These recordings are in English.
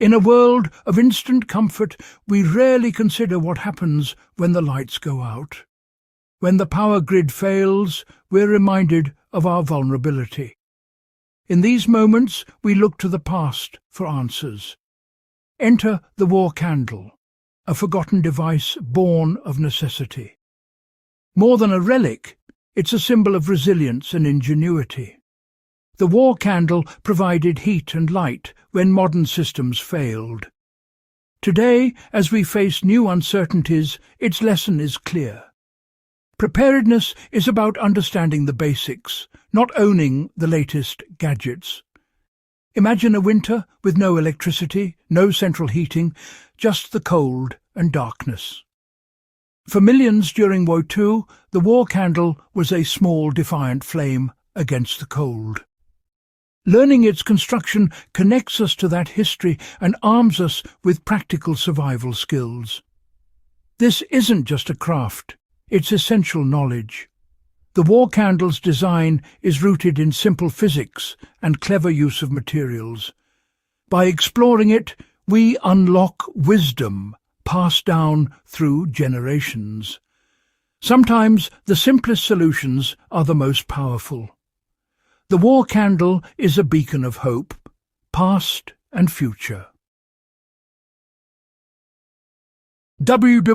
In a world of instant comfort, we rarely consider what happens when the lights go out. When the power grid fails, we're reminded of our vulnerability. In these moments, we look to the past for answers. Enter the war candle, a forgotten device born of necessity. More than a relic, it's a symbol of resilience and ingenuity. The war candle provided heat and light when modern systems failed. Today, as we face new uncertainties, its lesson is clear. Preparedness is about understanding the basics, not owning the latest gadgets. Imagine a winter with no electricity, no central heating, just the cold and darkness. For millions during WWII, the war candle was a small defiant flame against the cold. Learning its construction connects us to that history and arms us with practical survival skills. This isn't just a craft, it's essential knowledge. The war candle's design is rooted in simple physics and clever use of materials. By exploring it, we unlock wisdom passed down through generations. Sometimes the simplest solutions are the most powerful. The war candle is a beacon of hope, past and future. WWII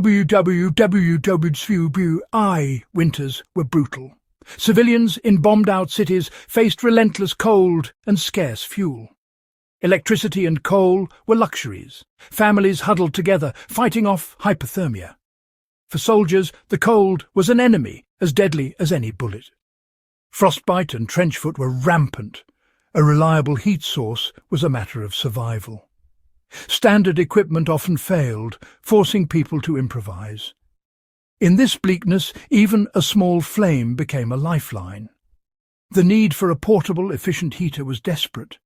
winters were brutal. Civilians in bombed-out cities faced relentless cold and scarce fuel. Electricity and coal were luxuries. Families huddled together, fighting off hypothermia. For soldiers, the cold was an enemy as deadly as any bullet. Frostbite and trench foot were rampant. A reliable heat source was a matter of survival. Standard equipment often failed, forcing people to improvise. In this bleakness, even a small flame became a lifeline. The need for a portable, efficient heater was desperate.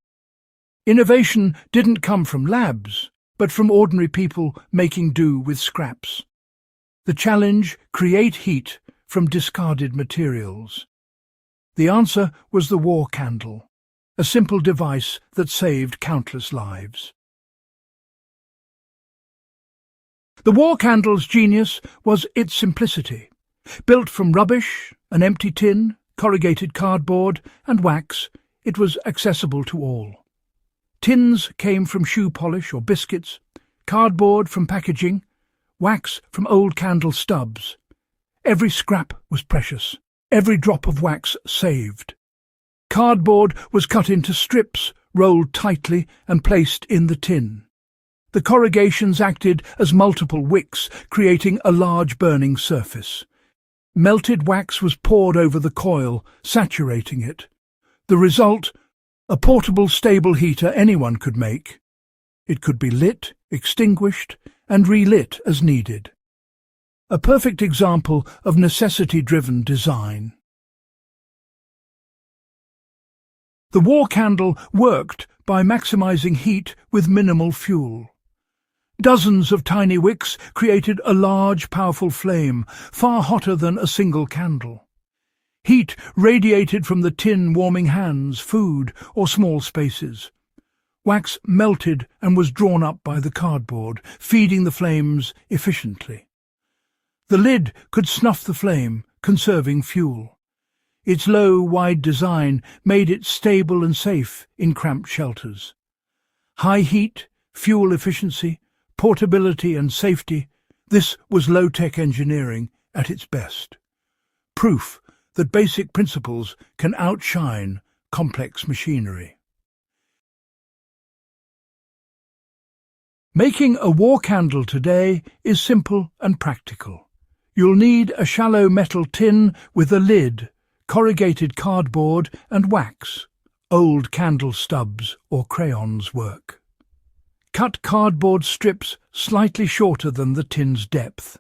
Innovation didn't come from labs, but from ordinary people making do with scraps. The challenge: create heat from discarded materials. The answer was the war candle, a simple device that saved countless lives. The war candle's genius was its simplicity. Built from rubbish, an empty tin, corrugated cardboard, and wax, it was accessible to all. Tins came from shoe polish or biscuits, cardboard from packaging, wax from old candle stubs. Every scrap was precious, every drop of wax saved. Cardboard was cut into strips, rolled tightly, and placed in the tin. The corrugations acted as multiple wicks, creating a large burning surface. Melted wax was poured over the coil, saturating it. The result: a portable, stable heater anyone could make. It could be lit, extinguished, and relit as needed. A perfect example of necessity-driven design. The war candle worked by maximizing heat with minimal fuel. Dozens of tiny wicks created a large, powerful flame, far hotter than a single candle. Heat radiated from the tin, warming hands, food, or small spaces. Wax melted and was drawn up by the cardboard, feeding the flames efficiently. The lid could snuff the flame, conserving fuel. Its low, wide design made it stable and safe in cramped shelters. High heat, fuel efficiency, portability and safety, this was low-tech engineering at its best. Proof that basic principles can outshine complex machinery. Making a war candle today is simple and practical. You'll need a shallow metal tin with a lid, corrugated cardboard and wax. Old candle stubs or crayons work. Cut cardboard strips slightly shorter than the tin's depth.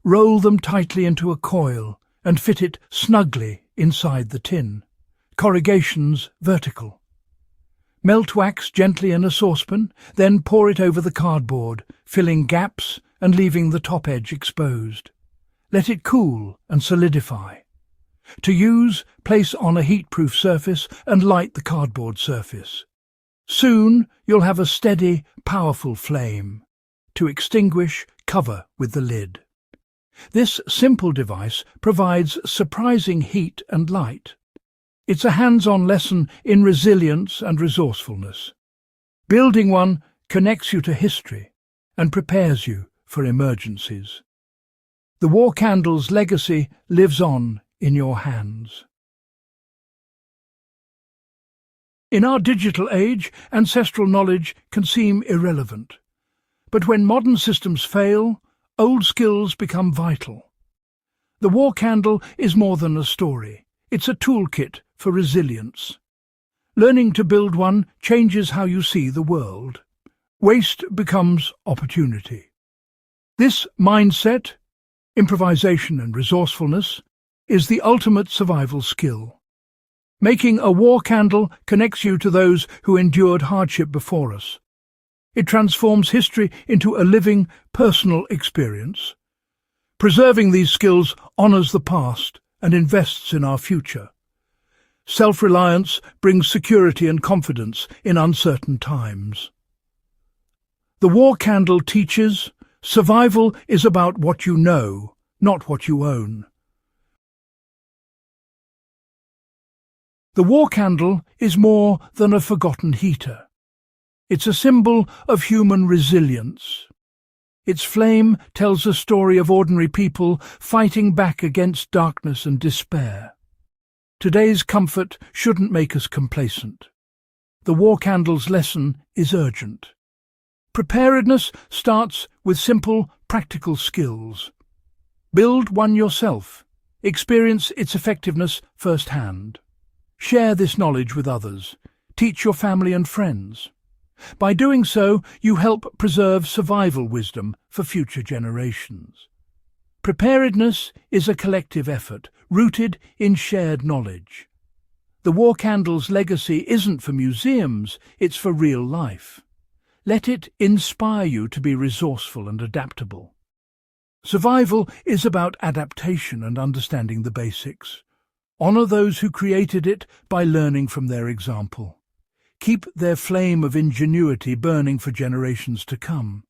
Roll them tightly into a coil and fit it snugly inside the tin. Corrugations vertical. Melt wax gently in a saucepan, then pour it over the cardboard, filling gaps and leaving the top edge exposed. Let it cool and solidify. To use, place on a heat-proof surface and light the cardboard surface. Soon you'll have a steady, powerful flame. To extinguish, cover with the lid. This simple device provides surprising heat and light. It's a hands-on lesson in resilience and resourcefulness. Building one connects you to history and prepares you for emergencies. The war candle's legacy lives on in your hands. In our digital age, ancestral knowledge can seem irrelevant. But when modern systems fail, old skills become vital. The war candle is more than a story. It's a toolkit for resilience. Learning to build one changes how you see the world. Waste becomes opportunity. This mindset, improvisation and resourcefulness, is the ultimate survival skill. Making a war candle connects you to those who endured hardship before us. It transforms history into a living, personal experience. Preserving these skills honours the past and invests in our future. Self-reliance brings security and confidence in uncertain times. The war candle teaches survival is about what you know, not what you own. The war candle is more than a forgotten heater. It's a symbol of human resilience. Its flame tells a story of ordinary people fighting back against darkness and despair. Today's comfort shouldn't make us complacent. The war candle's lesson is urgent. Preparedness starts with simple, practical skills. Build one yourself. Experience its effectiveness firsthand. Share this knowledge with others. Teach your family and friends. By doing so, you help preserve survival wisdom for future generations. Preparedness is a collective effort, rooted in shared knowledge. The war candle's legacy isn't for museums, it's for real life. Let it inspire you to be resourceful and adaptable. Survival is about adaptation and understanding the basics. Honour those who created it by learning from their example. Keep their flame of ingenuity burning for generations to come.